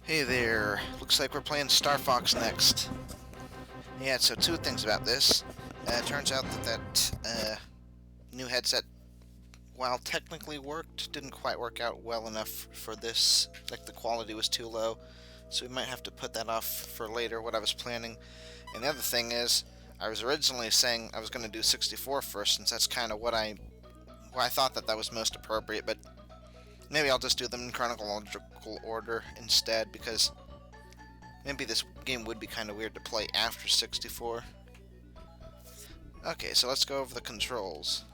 Hey there, looks like we're playing Star Fox next. Yeah, so two things about this. It turns out that new headset, while technically worked, didn't quite work out well enough for this. Like, the quality was too low, so we might have to put that off for later, what I was planning. And the other thing is, I was originally saying I was going to do 64 first, since that's kind of what I thought that was most appropriate, but maybe I'll just do them in chronological order instead, because maybe this game would be kind of weird to play after 64. Okay, so let's go over the controls.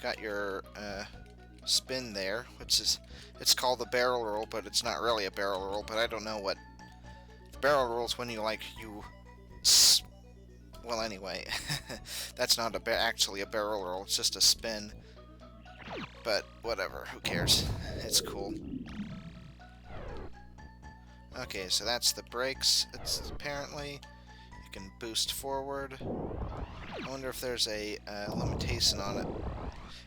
Got your spin there, it's called the barrel roll, but it's not really a barrel roll, but I don't know what... The barrel roll is when well, anyway, that's not actually a barrel roll, it's just a spin. But whatever, who cares? It's cool. Okay, so that's the brakes. It's apparently you can boost forward. I wonder if there's a limitation on it.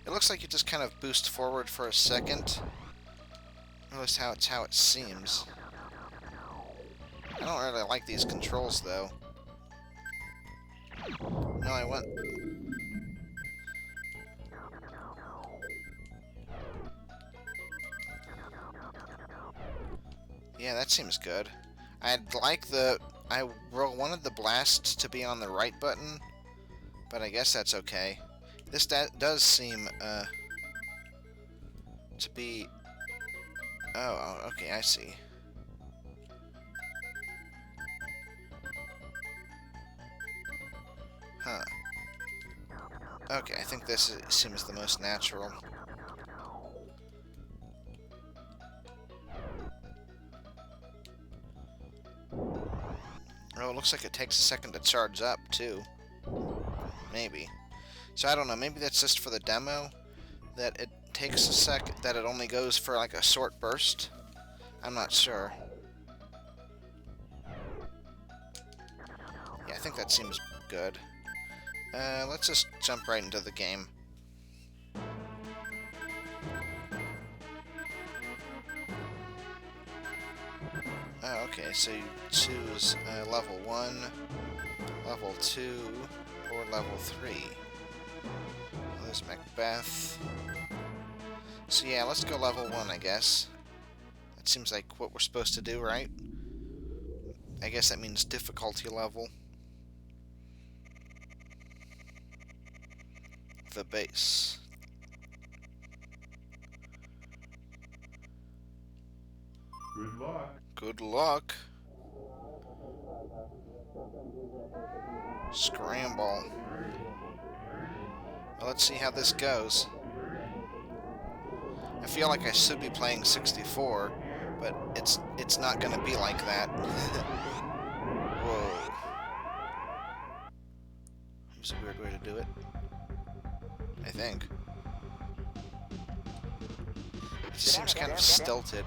It looks like you just kind of boost forward for a second. At least how it seems. I don't really like these controls though. No, I went. Yeah, that seems good. I wanted the blast to be on the right button, but I guess that's okay. This does seem to be... Oh, okay, I see. Huh. Okay, I think this seems the most natural. Oh, it looks like it takes a second to charge up, too. Maybe. So I don't know, maybe that's just for the demo, that it takes a second, that it only goes for like a short burst? I'm not sure. Yeah, I think that seems good. Let's just jump right into the game. Oh, okay, so you choose level 1, level 2, or level 3. Well, there's Macbeth. So yeah, let's go level 1, I guess. That seems like what we're supposed to do, right? I guess that means difficulty level. The base. Good luck. Good luck. Scramble. Well, let's see how this goes. I feel like I should be playing 64, but it's not gonna be like that. Whoa. There's a weird way to do it. I think. It just seems kind of stilted,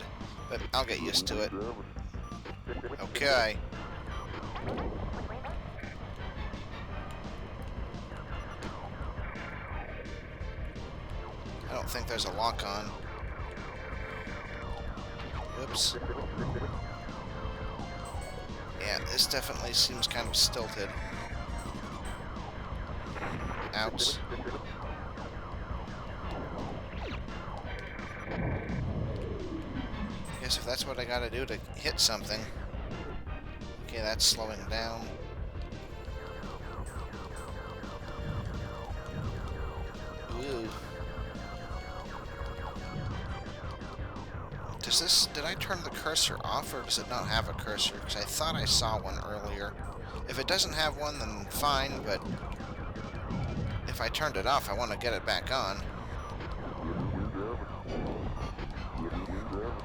but I'll get used to it. Okay. I don't think there's a lock on. Whoops. Yeah, this definitely seems kind of stilted. Ouch. I guess if that's what I gotta do to hit something. Okay, that's slowing down. Ooh. Did I turn the cursor off, or does it not have a cursor? Because I thought I saw one earlier. If it doesn't have one, then fine, but if I turned it off, I want to get it back on.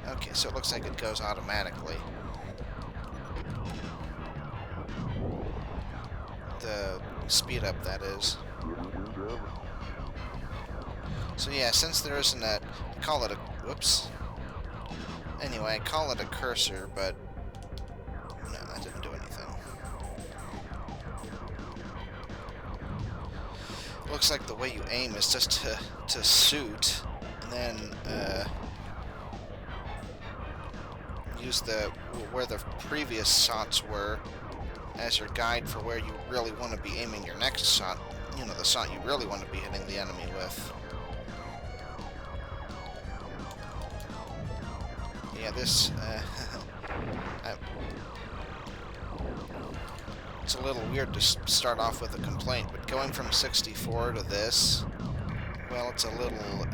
Okay, so it looks like it goes automatically. The speed up, that is. So yeah, since there isn't a... call it a... whoops. Anyway, I call it a cursor, but... no, that didn't do anything. Looks like the way you aim is just to shoot, and then, use where the previous shots were as your guide for where you really want to be aiming your next shot. You know, the shot you really want to be hitting the enemy with. Yeah, this, it's a little weird to start off with a complaint, but going from 64 to this, well, it's a little,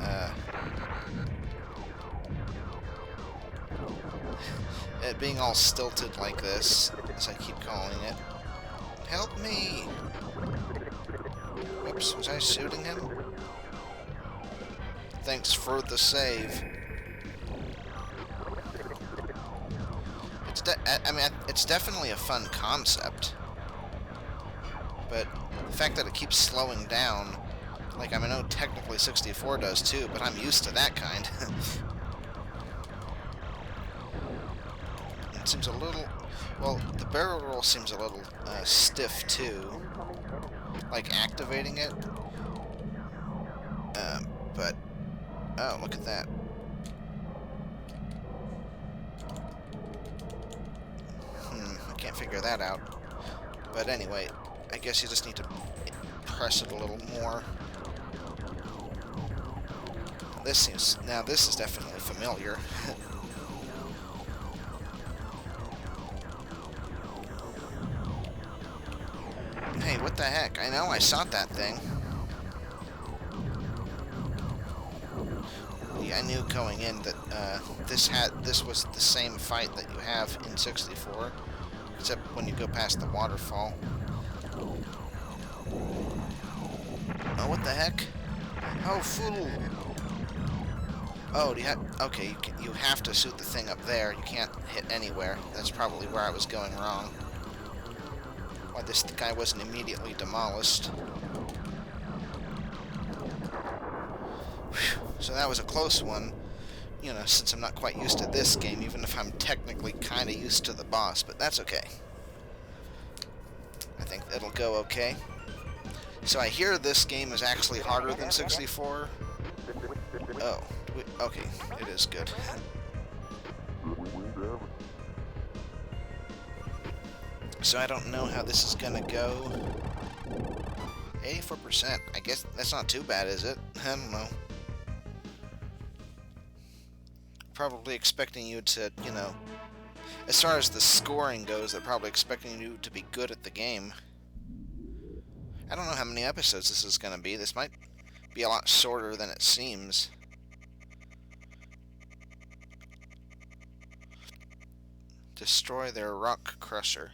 it being all stilted like this, as I keep calling it. Help me! Whoops, was I shooting him? Thanks for the save. I mean, it's definitely a fun concept, but the fact that it keeps slowing down, like, I mean, I know technically 64 does too, but I'm used to that kind. It seems a little, well, the barrel roll seems a little stiff too, like activating it, but, oh, look at that. I can't figure that out. But anyway, I guess you just need to press it a little more. This is definitely familiar. Hey, what the heck? I know I shot that thing. Yeah, I knew going in that this was the same fight that you have in 64. Except when you go past the waterfall. Oh, what the heck? Oh, fool! Oh, do you have... Okay, you have to shoot the thing up there. You can't hit anywhere. That's probably where I was going wrong. Why this guy wasn't immediately demolished. Whew. So that was a close one. You know, since I'm not quite used to this game, even if I'm technically kind of used to the boss, but that's okay. I think it'll go okay. So I hear this game is actually harder than 64. Oh, okay, it is good. So I don't know how this is gonna go. 84%, I guess that's not too bad, is it? I don't know. Probably expecting you to, you know, as far as the scoring goes, they're probably expecting you to be good at the game. I don't know how many episodes this is going to be. This might be a lot shorter than it seems. Destroy their rock crusher.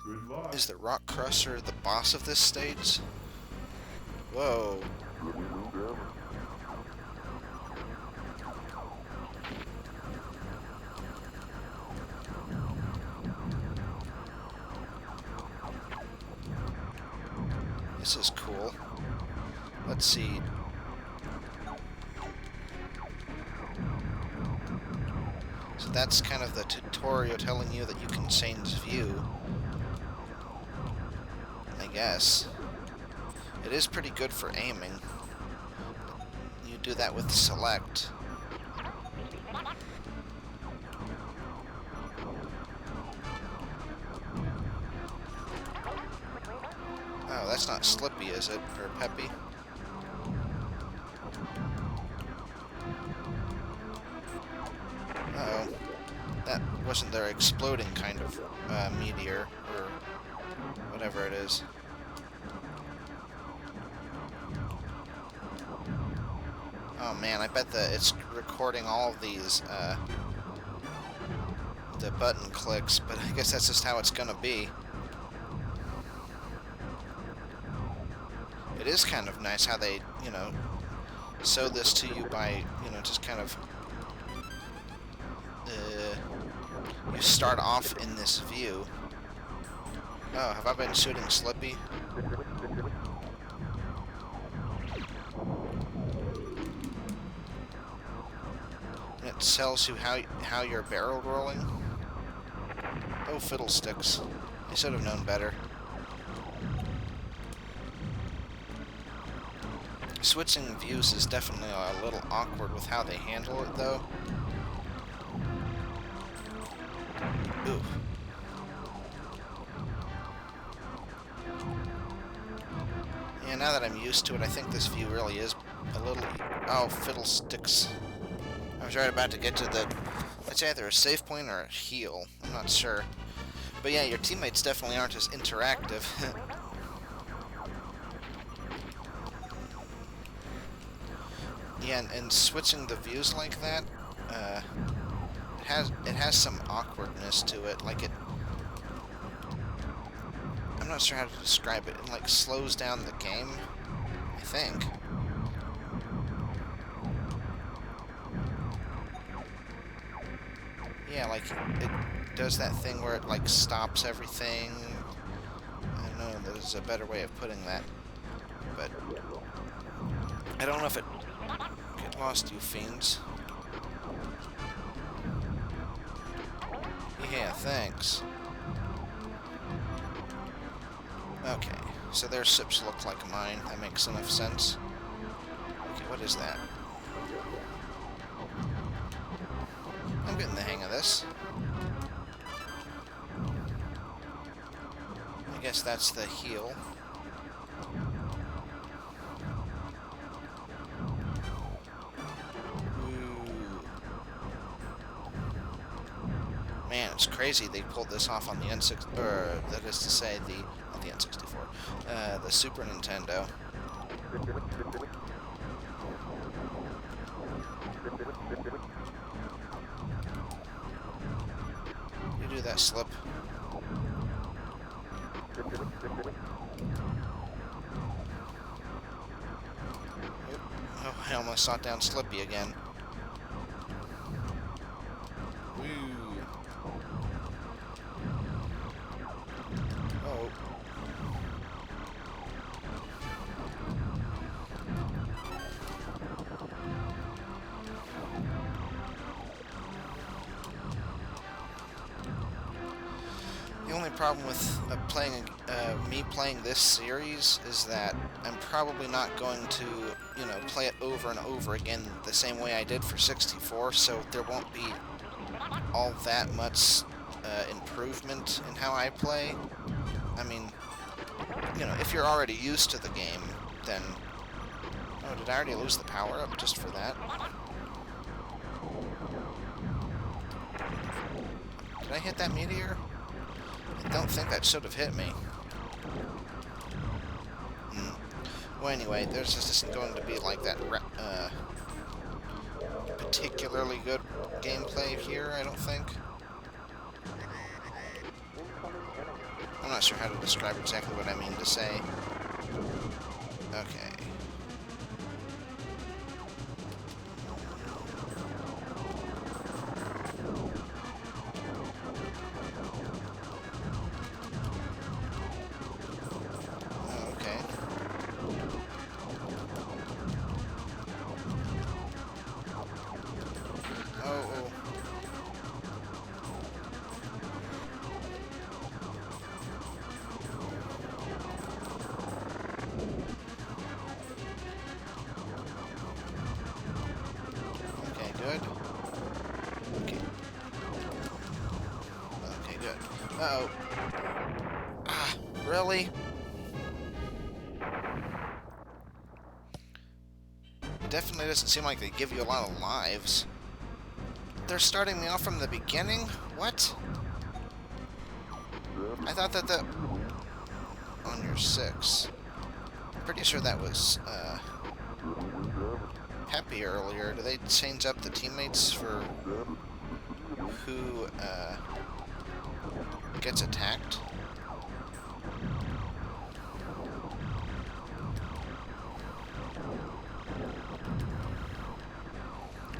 Good luck. Is the rock crusher the boss of this stage? Whoa. This is cool. Let's see. So that's kind of the tutorial telling you that you can change view. I guess. It is pretty good for aiming. You do that with select. Oh, that's not Slippy, is it? Or Peppy? Uh-oh. That wasn't their exploding kind of meteor, or whatever it is. Oh man, I bet that it's recording all of these, the button clicks, but I guess that's just how it's gonna be. It is kind of nice how they, you know, show this to you by, you know, just kind of, you start off in this view. Oh, have I been shooting Slippy? And it tells you how you're barrel rolling. Oh, fiddlesticks. I should have known better. Switching views is definitely a little awkward with how they handle it, though. Ooh. Yeah, now that I'm used to it, I think this view really is a little... Oh, fiddlesticks. I was right about to get to the... It's either a save point or a heal. I'm not sure. But yeah, your teammates definitely aren't as interactive. Yeah, and switching the views like that, it has some awkwardness to it. Like I'm not sure how to describe it. It like slows down the game, I think. Yeah, like it does that thing where it like stops everything. I don't know. There's a better way of putting that, but I don't know if it. Get lost, you fiends. Yeah, thanks. Okay, so their ships look like mine. That makes enough sense. Okay, what is that? I'm getting the hang of this. I guess that's the heal. Man, it's crazy they pulled this off on the N6, or that is to say, not the N64, the Super Nintendo. You do that, Slip. Oh, I almost shot down Slippy again. Oh. The only problem with me playing this series is that I'm probably not going to, you know, play it over and over again the same way I did for 64, so there won't be all that much improvement in how I play. I mean, you know, if you're already used to the game, then... Oh, did I already lose the power-up just for that? Did I hit that meteor? I don't think that should have hit me. Well, anyway, there's just isn't going to be like that particularly good gameplay here, I don't think. I'm not sure how to describe exactly what I mean to say. Okay. Good. Okay. Okay, good. Uh-oh. Ah, really? Definitely doesn't seem like they give you a lot of lives. They're starting me off from the beginning? What? I thought that the... On your 6. I'm pretty sure that was, Peppy earlier. Do they change up the teammates for who gets attacked?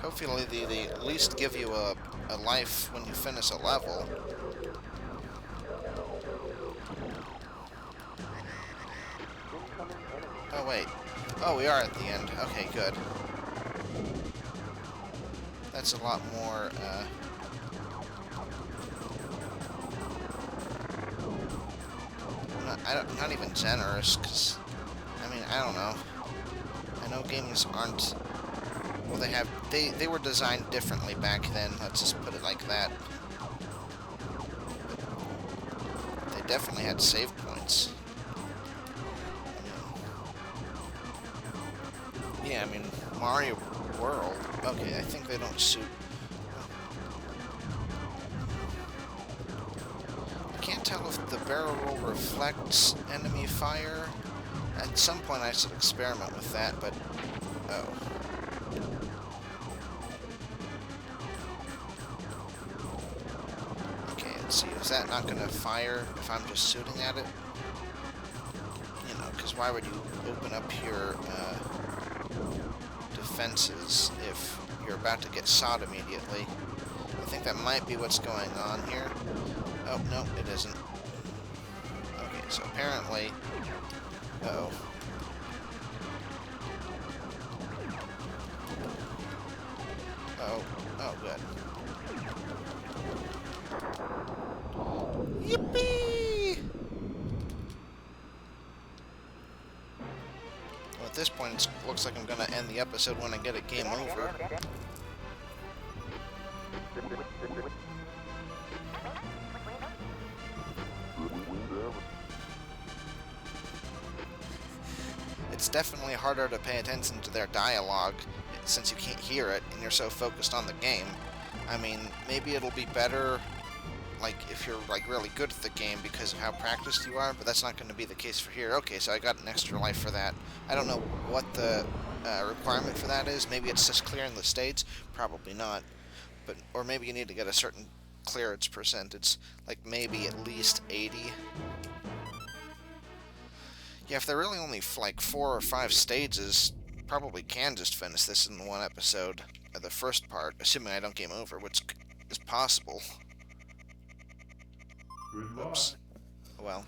Hopefully they at least give you a life when you finish a level. Oh wait. Oh, we are at the end. Okay, good. That's a lot more, not even generous, because, I mean, I don't know. I Snow games aren't... Well, they were designed differently back then, let's just put it like that. They definitely had save points. Yeah, I mean, Mario World... Okay, I think they don't suit... I can't tell if the barrel roll reflects enemy fire. At some point I should experiment with that, but... Oh. Okay, let's see. Is that not going to fire if I'm just shooting at it? You know, because why would you open up your defenses if you're about to get shot immediately? I think that might be what's going on here. Oh, no, it isn't. Okay, so apparently... Uh-oh. Oh, good. Yippee! Well, at this point, it looks like I'm gonna end the episode when I get a game over. It's definitely harder to pay attention to their dialogue since you can't hear it and you're so focused on the game. I mean, maybe it'll be better like if you're like really good at the game because of how practiced you are, but that's not going to be the case for here. Okay, so I got an extra life for that. I don't know what the requirement for that is. Maybe it's just clearing the states. Probably not. But or maybe you need to get a certain clearance percentage, like maybe at least 80. Yeah, if they're really only like 4 or 5 stages, probably can just finish this in one episode, the first part, assuming I don't game over, which is possible. Good luck. Oops. Well.